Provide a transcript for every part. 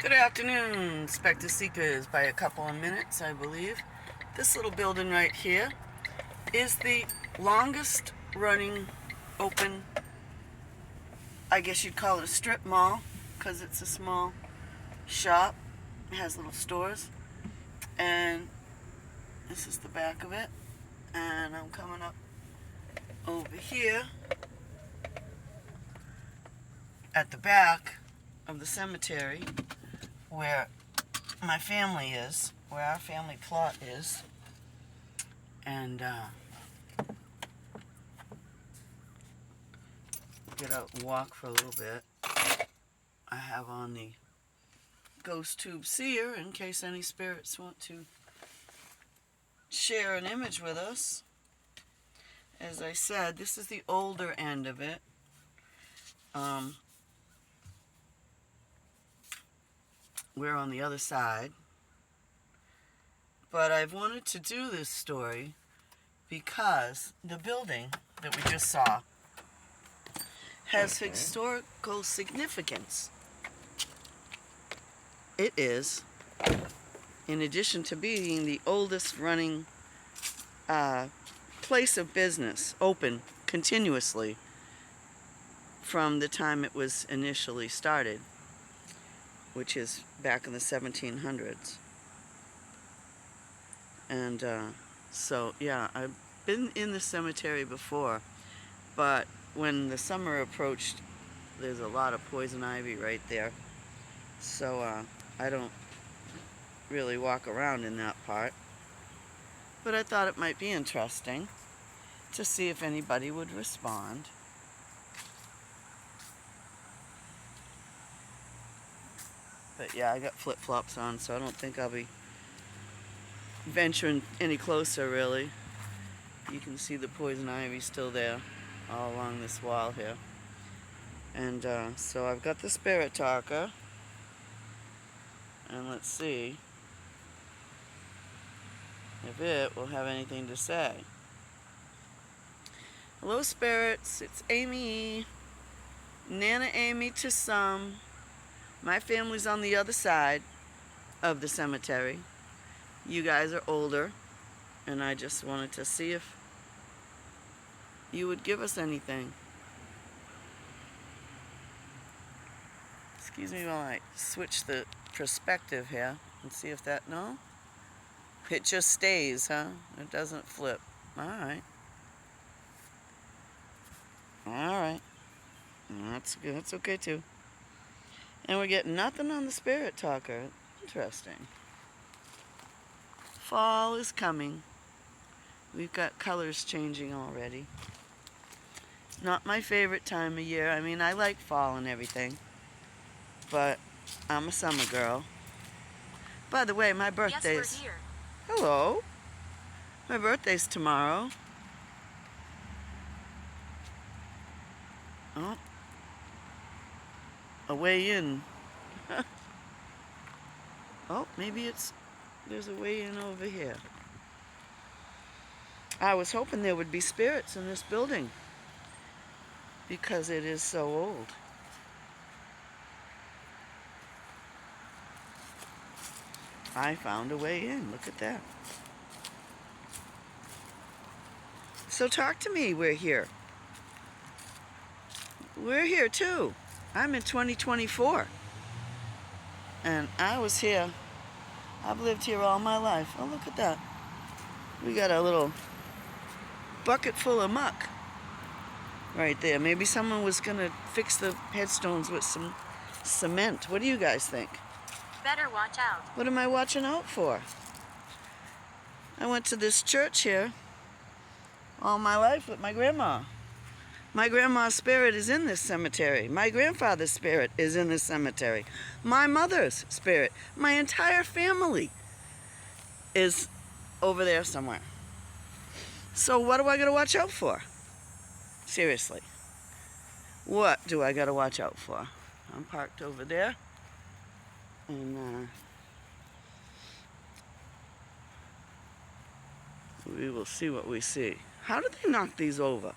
Good afternoon, Spectre Seekers, by a couple of minutes, I believe. This little building right here is the longest running open, I guess you'd call it a strip mall, because it's a small shop. It has little stores. And this is the back of it. And I'm coming up over here at the back of the cemetery where my family is, where our family plot is, and get out and walk for a little bit. I have on the ghost tube SEER in case any spirits want to share an image with us. As I said, this is the older end of it. We're on the other side. But I've wanted to do this story because the building that we just saw has historical significance. It is, in addition to being the oldest running place of business, open continuously from the time it was initially started, which is back in the 1700s. And so, yeah, I've been in the cemetery before, but when the summer approached, there's a lot of poison ivy right there. So I don't really walk around in that part. But I thought it might be interesting to see if anybody would respond. But yeah, I got flip-flops on, so I don't think I'll be venturing any closer, really. You can see the poison ivy still there all along this wall here. And so I've got the spirit talker. And let's see if it will have anything to say. Hello, spirits. It's Amy. Nana Amy to some. My family's on the other side of the cemetery. You guys are older, and I just wanted to see if you would give us anything. Excuse me while I switch the perspective here and see if that, no? It just stays, huh? It doesn't flip. Alright. Alright. That's good. That's okay too. And we're getting nothing on the spirit talker. Interesting. Fall is coming. We've got colors changing already. Not my favorite time of year. I mean, I like fall and everything, but I'm a summer girl. By the way, my birthday's... Yes, we're here. Hello. My birthday's tomorrow. Oh. A way in. Oh, maybe there's a way in over here. I was hoping there would be spirits in this building because it is so old. I found a way in. Look at that. So talk to me. We're here. We're here too. I'm in 2024. And I was here. I've lived here all my life. Oh, look at that. We got a little bucket full of muck right there. Maybe someone was going to fix the headstones with some cement. What do you guys think? Better watch out. What am I watching out for? I went to this church here all my life with my grandma. My grandma's spirit is in this cemetery. My grandfather's spirit is in this cemetery. My mother's spirit, my entire family is over there somewhere. So what do I got to watch out for? Seriously. What do I got to watch out for? I'm parked over there. And we will see what we see. How did they knock these over?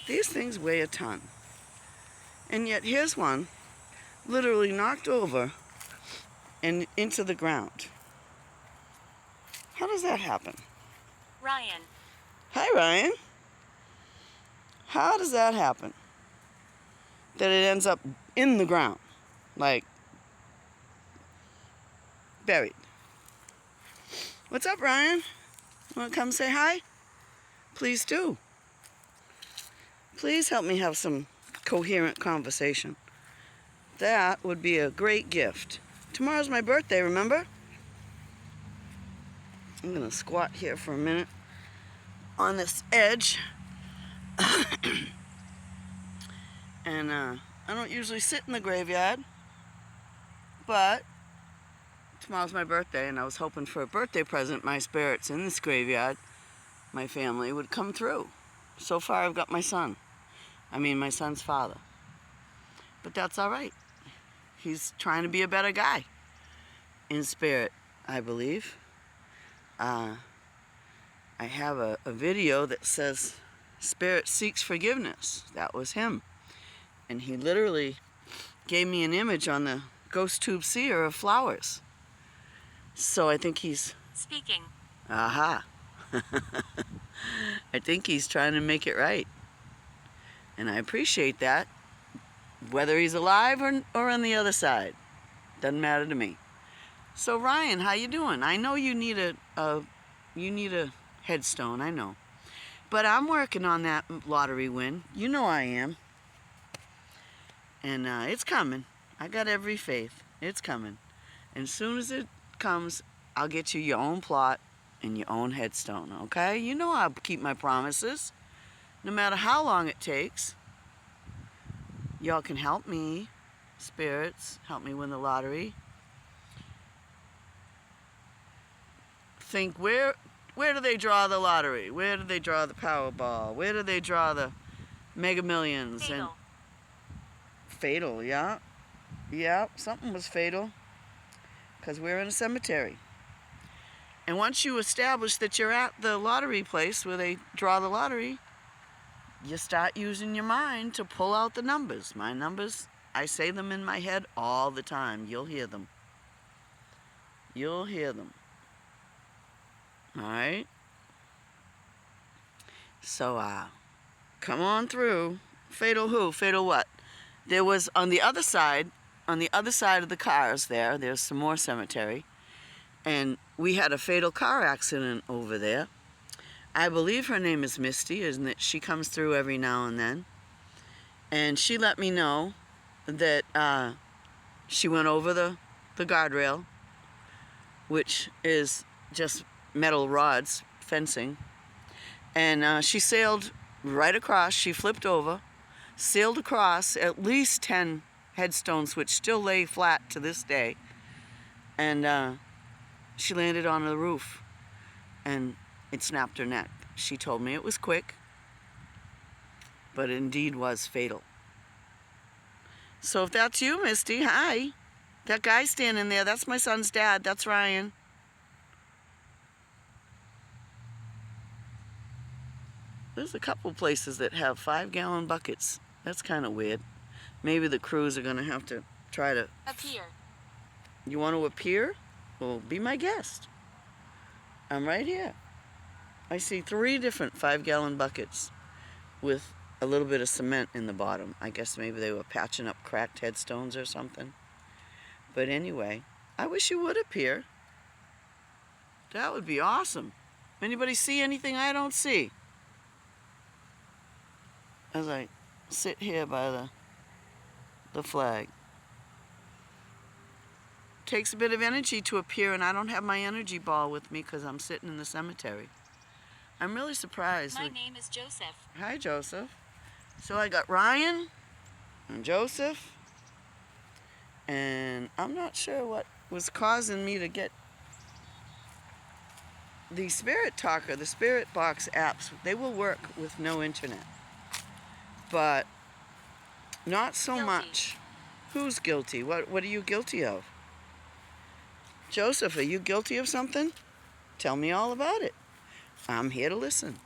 These things weigh a ton. And yet here's one literally knocked over and into the ground. How does that happen? Ryan. Hi, Ryan. How does that happen? That it ends up in the ground, like buried. What's up, Ryan? Want to come say hi? Please do. Please help me have some coherent conversation. That would be a great gift. Tomorrow's my birthday, remember? I'm going to squat here for a minute on this edge. And I don't usually sit in the graveyard, but tomorrow's my birthday, and I was hoping for a birthday present. My spirits in this graveyard, my family, would come through. So far, I've got my son. My son's father. But that's all right. He's trying to be a better guy in spirit, I believe. I have a video that says, Spirit seeks forgiveness. That was him. And he literally gave me an image on the ghost tube SEER of flowers. So I think he's... Speaking. Aha. I think he's trying to make it right. And I appreciate that. Whether he's alive or on the other side. Doesn't matter to me. So Ryan, how you doing? I know you need a headstone, I know. But I'm working on that lottery win. You know I am. And it's coming. I got every faith. It's coming. And as soon as it comes, I'll get you your own plot and your own headstone, okay? You know I'll keep my promises, no matter how long it takes. Y'all can help me, spirits, help me win the lottery. Think, where do they draw the lottery? Where do they draw the Powerball? Where do they draw the Mega Millions? Fatal. And fatal, yeah. Yeah, something was fatal. Because we're in a cemetery. And once you establish that you're at the lottery place where they draw the lottery, you start using your mind to pull out the numbers. My numbers, I say them in my head all the time. You'll hear them. You'll hear them. All right? So, come on through. Fatal who? Fatal what? There was on the other side of the cars there's some more cemetery. And we had a fatal car accident over there. I believe her name is Misty, isn't it? She comes through every now and then. And she let me know that she went over the guardrail, which is just metal rods, fencing. And she sailed right across. She flipped over, sailed across at least 10 headstones, which still lay flat to this day. And she landed on the roof, and it snapped her neck. She told me it was quick, but it indeed was fatal. So if that's you, Misty, hi. That guy standing there, that's my son's dad. That's Ryan. There's a couple places that have 5-gallon buckets. That's kind of weird. Maybe the crews are going to have to try to... Appear. You want to appear? Well, be my guest. I'm right here. I see 3 different 5-gallon buckets with a little bit of cement in the bottom. I guess maybe they were patching up cracked headstones or something. But anyway, I wish you would appear. That would be awesome. Anybody see anything I don't see? As I sit here by the flag. Takes a bit of energy to appear, and I don't have my energy ball with me because I'm sitting in the cemetery. I'm really surprised. My name is Joseph. Hi, Joseph. So I got Ryan and Joseph, and I'm not sure what was causing me to get the Spirit Talker, the Spirit Box apps. They will work with no internet, but not so Guilty. much. Who's guilty? What are you guilty of? Joseph, are you guilty of something? Tell me all about it. I'm here to listen.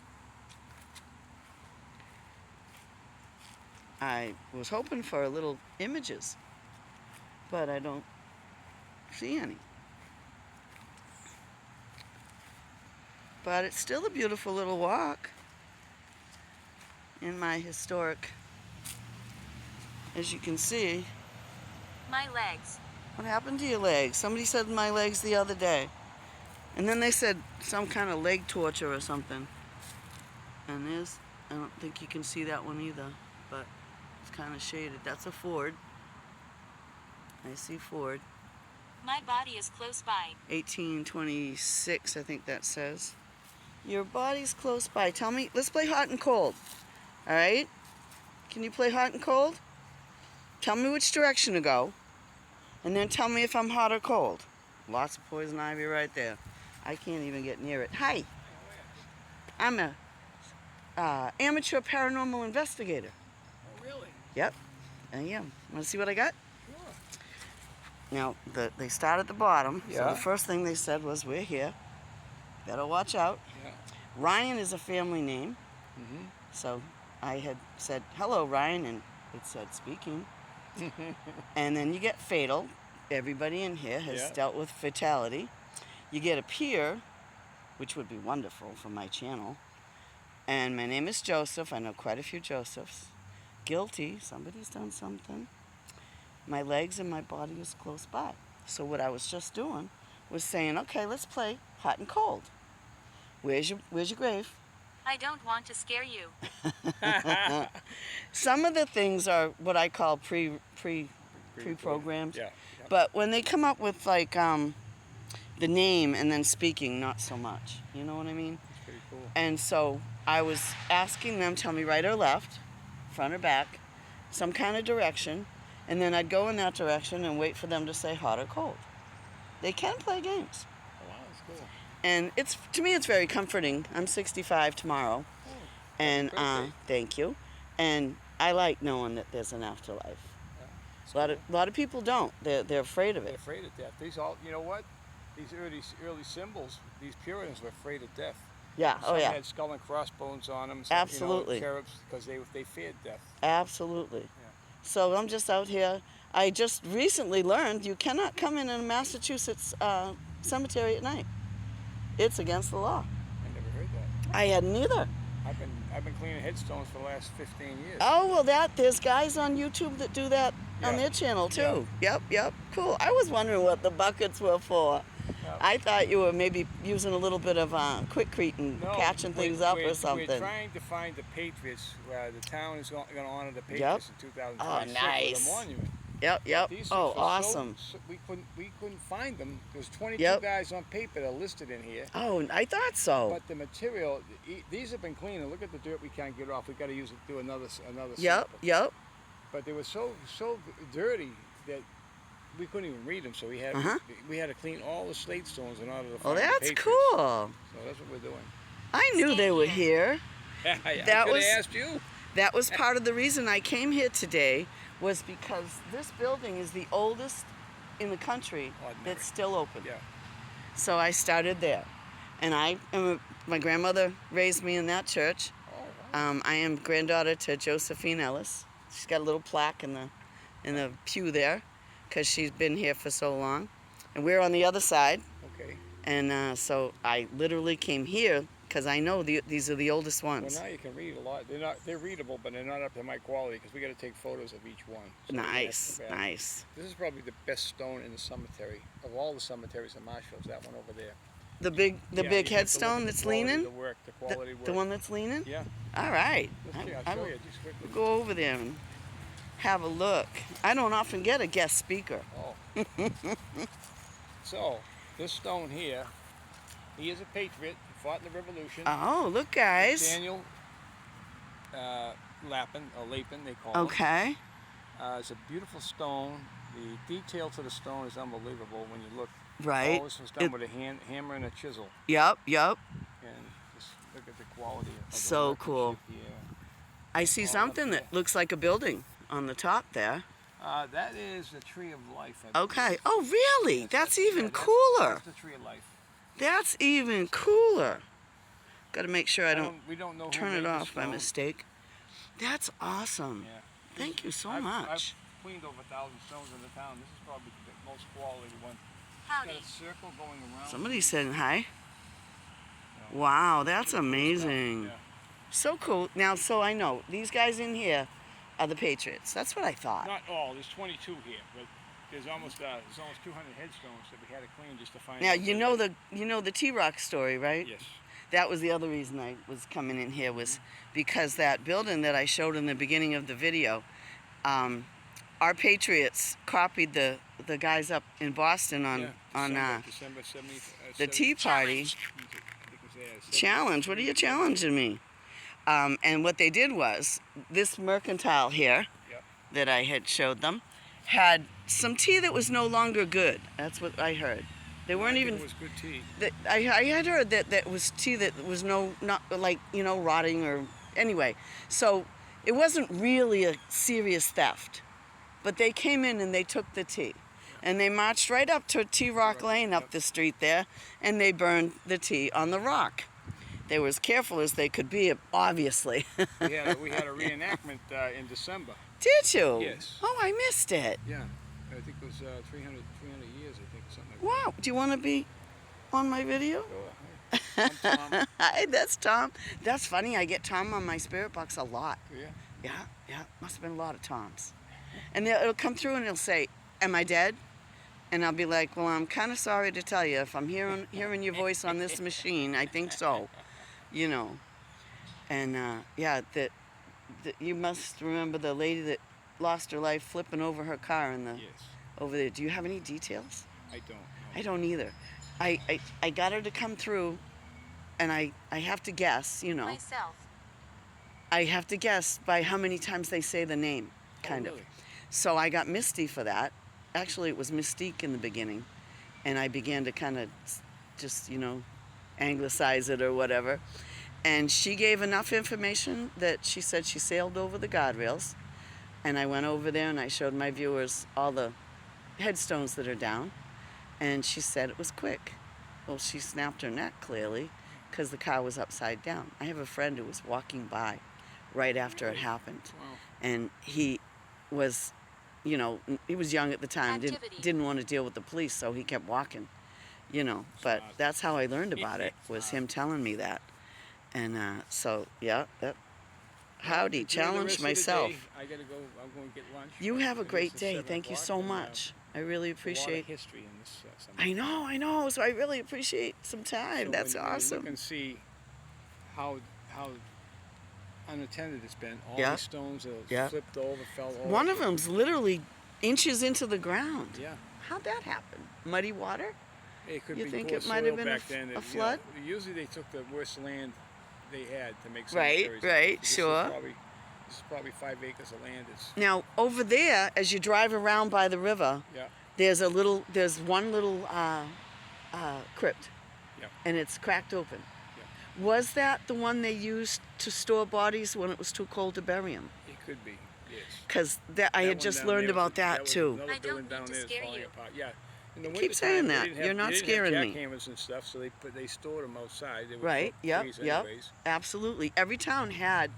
I was hoping for little images, but I don't see any. But it's still a beautiful little walk in my historic, as you can see. My legs. What happened to your legs? Somebody said my legs the other day. And then they said some kind of leg torture or something. And I don't think you can see that one either, but it's kind of shaded. That's a Ford. I see Ford. My body is close by. 1826, I think that says. Your body's close by. Tell me, let's play hot and cold. All right? Can you play hot and cold? Tell me which direction to go. And then tell me if I'm hot or cold. Lots of poison ivy right there. I can't even get near it. Hi. I'm a amateur paranormal investigator. Oh, really? Yep, I am. Want to see what I got? Sure. Now, they start at the bottom. So Yeah. the first thing they said was, we're here. Better watch out. Yeah. Ryan is a family name. Mm-hmm. So I had said, hello, Ryan, and it said, speaking. And then you get fatal. Everybody in here has Yeah. dealt with fatality. You get a peer, which would be wonderful for my channel. And my name is Joseph. I know quite a few Josephs. Guilty. Somebody's done something. My legs and my body is close by. So what I was just doing was saying, okay, let's play hot and cold. Where's your grave? I don't want to scare you. Some of the things are what I call pre-programmed. Yeah. But when they come up with like the name and then speaking, not so much. You know what I mean? It's pretty cool. And so I was asking them, tell me right or left, front or back, some kind of direction, and then I'd go in that direction and wait for them to say hot or cold. They can play games. Oh, wow, that's cool. And to me, it's very comforting. I'm 65 tomorrow. Oh, And birthday. thank you. And I like knowing that there's an afterlife. It's A cool. lot of people don't. They're afraid of They're it. afraid of death. These all, you know what? These early symbols, these Puritans were afraid of death. Yeah. Some Oh yeah. had skull and crossbones on them. Some, Absolutely. You know, cherubs, because they feared death. Absolutely. So I'm just out here. I just recently learned you cannot come in a Massachusetts cemetery at night. It's against the law. I never heard that. I hadn't either. I've been cleaning headstones for the last 15 years. Oh well, there's guys on YouTube that do that on Yeah. their channel too. Yep. Cool. I was wondering what the buckets were for. Yep. I thought you were maybe using a little bit of quickcrete and No, catching things up or something. We're trying to find the Patriots. The town is going to honor the Patriots in 2026 with nice. a monument. Yep. These Oh, things were awesome. we couldn't find them. There's 22 Yep. guys on paper that are listed in here. Oh, I thought so. But the material, these have been cleaned. And look at the dirt we can't get off. We got to use it to do another Yep. sample. But they were so dirty that we couldn't even read them. So we had to clean all the slate stones in order to Oh, find the that's Patriots. cool. So that's what we're doing. I knew they were here. I That could have was- asked you. That was part of the reason I came here today, was because this building is the oldest in the country that's still open. Yeah. So I started there. And my grandmother raised me in that church. Oh, wow. I am granddaughter to Josephine Ellis. She's got a little plaque in the pew there because she's been here for so long. And we're on the other side. Okay. And so I literally came here because I know these are the oldest ones. Well, now you can read a lot. They're readable, but they're not up to my quality because we got to take photos of each one. So Nice, that's bad. nice. This is probably the best stone in the cemetery of all the cemeteries in Marshall's. That one over there. The big Yeah, you have to look headstone at that's the quality leaning? of the quality work. The one that's leaning? Yeah. All right. Let's see, I I'll show will you just quickly. go over there and have a look. I don't often get a guest speaker. Oh. So this stone here, he is a patriot. He fought in the Revolution. Oh, look, guys. Daniel Lapin, or Lapin, they call him. Okay. It's a beautiful stone. The detail to the stone is unbelievable when you look. Right. All this was done with a hammer and a chisel. Yep. And just look at the quality of the So workmanship cool. here. I see All up something there. that looks like a building on the top there. That is the tree of life. I Okay. believe. Oh, really? That's even yeah, cooler. That's the tree of life. That's even cooler. Got to make sure I don't We don't know who turn made it the off by stone. mistake. That's awesome. Yeah. Thank you so I've much. cleaned over 1,000 stones in the town. This is probably the most quality one. got Howdy. a circle going around. Somebody's saying hi. No. Wow, that's Pretty cool amazing. stuff, So cool. Now, so I know these guys in here are the Patriots. That's what I yeah. thought. Not all. There's 22 here, but there's almost 200 headstones that we had to clean just to find. Now out where you know the T-Rock story, right? Yes. That was the other reason I was coming in here, was because that building that I showed in the beginning of the video, our Patriots copied the guys up in Boston on December 70, the Tea Party challenge. What are you challenging me? And what they did was, this mercantile here Yep. that I had showed them had some tea that was no longer good. That's what I heard. They weren't I even. think it was good tea. I had heard that was tea that was not like, you know, rotting or anyway. So it wasn't really a serious theft, but they came in and they took the tea, and they marched right up to T-Rock Lane up the street there, and they burned the tea on the rock. They were as careful as they could be, obviously. We had a reenactment in December. Did you? Yes. Oh, I missed it. Yeah, I think it was 300 years. I think something like Wow. Do you want to be on my video? that. So, I'm Tom. Hi, that's Tom. That's funny. I get Tom on my spirit box a lot. Yeah. Yeah. Must have been a lot of Toms. And it'll come through and it'll say, "Am I dead?" And I'll be like, "Well, I'm kind of sorry to tell you. If I'm hearing your voice on this machine, I think so." You know. And yeah, that you must remember the lady that lost her life flipping over her car in the Yes. over there. Do you have any details? I don't. I don't either. I got her to come through, and I have to guess, you know. Myself. I have to guess by how many times they say the name, kind of. Really? So I got Misty for that. Actually, it was Mystique in the beginning, and I began to kind of just, you know, anglicize it or whatever. And she gave enough information that she said she sailed over the guardrails, and I went over there and I showed my viewers all the headstones that are down, and she said it was quick. Well, she snapped her neck, clearly, because the car was upside down. I have a friend who was walking by right after it happened, Wow. and he was, you know, he was young at the time, Activity. didn't want to deal with the police, so he kept walking, you know. But Smart. that's how I learned about it, was Smart. him telling me that. And so, yeah, that. Howdy, Enjoy the challenge rest of the myself. day. I gotta go. I'm going to get lunch. You have a It is great at day. 7 Thank you o'clock, so and, much. I really a lot appreciate. of history in this. I know. So I really appreciate some time. So That's when you awesome. look and see how unattended it's been. All Yeah. these stones are Yeah. flipped over, fell over. One of them's literally inches into the ground. Yeah. How'd that happen? Muddy water? It could You be think poor it might have soil been a back f- then. a You know, flood? usually they took the worst land they had to make Right, cemeteries. right, This is sure. This is probably 5 acres of land. It's, Now over there, as you drive around by the river, yeah. there's one little crypt, Yeah. and it's cracked open. Yeah. Was that the one they used to store bodies when it was too cold to bury them? It could be. Yes. Because I That had one just down learned there was about that was too. another I don't building mean down to there that's scare falling you. apart. Yeah. In the Keep wintertime, saying they that. didn't have- You're not they didn't scaring have me. jackhammers and stuff, so they stored them outside. They were Right, yep, trees yep. anyways. Absolutely. Every town had.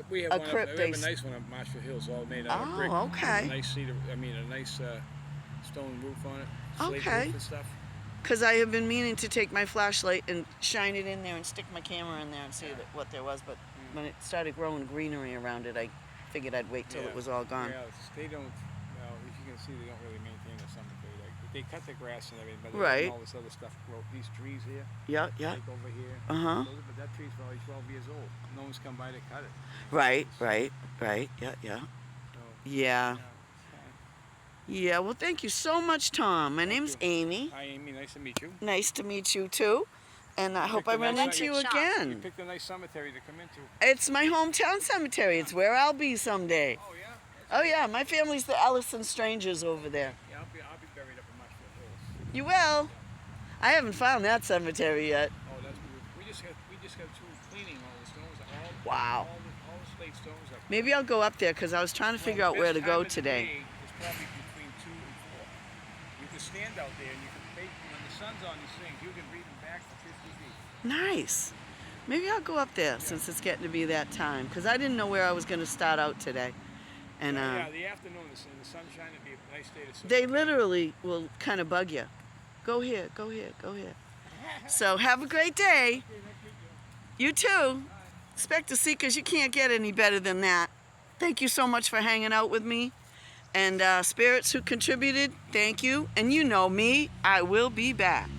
We have A one. crypt We have a base. nice one on Marshall Hills, all made out of Oh, brick. okay. A nice cedar. I mean, a nice stone roof on it. Slate Okay. roof and stuff. Because I have been meaning to take my flashlight and shine it in there and stick my camera in there and see what there was. But when it started growing greenery around it, I figured I'd wait till Yeah. it was all gone. Yeah, they don't. Well, if you can see, they don't really maintain the cemetery. They cut the grass and everything, but they Right. let all this other stuff grow. These trees here, Yeah. like over here. Uh-huh. But that tree's probably 12 years old. No one's come by to cut it. Right. Yeah. So, Yeah. it's fine. Yeah. Well, thank you so much, Tom. My name's you. Amy. Hi, Amy. Nice to meet you. Nice to meet you too. And I hope I picked a run nice into you shop. You again. picked a nice cemetery to come into. It's my hometown cemetery. It's where I'll be someday. Oh yeah. Oh yeah, my family's the Ellison Strangers over there. Yeah, I'll be buried up in Marshall Hills. You will. I haven't found that cemetery yet. Oh, that's beautiful. We just got through cleaning all the stones. Wow. All the slate stones up. Maybe I'll go up there because I was trying to figure out where to go today. It's probably between 2 and 4. You can stand out there and you can make, when the sun's on these things, you can read them back for 50 feet. Nice. Maybe I'll go up there since it's getting to be that time because I didn't know where I was going to start out today. And Yeah, the afternoon, the sunshine, it'd be a nice day to sit. they literally will kind of bug you. Go here, go here, go here. So have a great day. You too. Expect to see, because you can't get any better than that. Thank you so much for hanging out with me. And spirits who contributed, thank you. And you know me, I will be back.